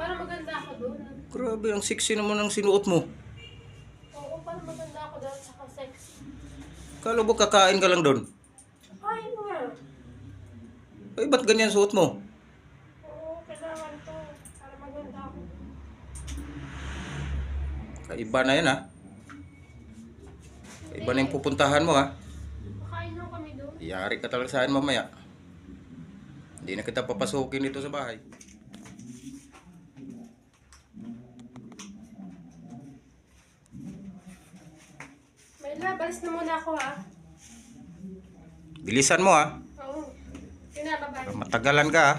Para maganda ako doon. Grabe, ang sexy naman ang sinuot mo. Oo, para maganda ako doon. Saka sexy. Kala mo kakain ka lang doon? Ay, nga. Ay, ba't ganyan suot mo? Oo, kailangan to. Para maganda ako. Kaiba na yan ha. Kaiba na yung pupuntahan mo ha. Makain lang kami doon. Yari ka talaga sa akin mamaya. Hindi na kita papasukin dito sa bahay. Mayla, balis na muna ako ha. Bilisan mo ha. Oo. Yun na, bye-bye. Matagalan ka ha.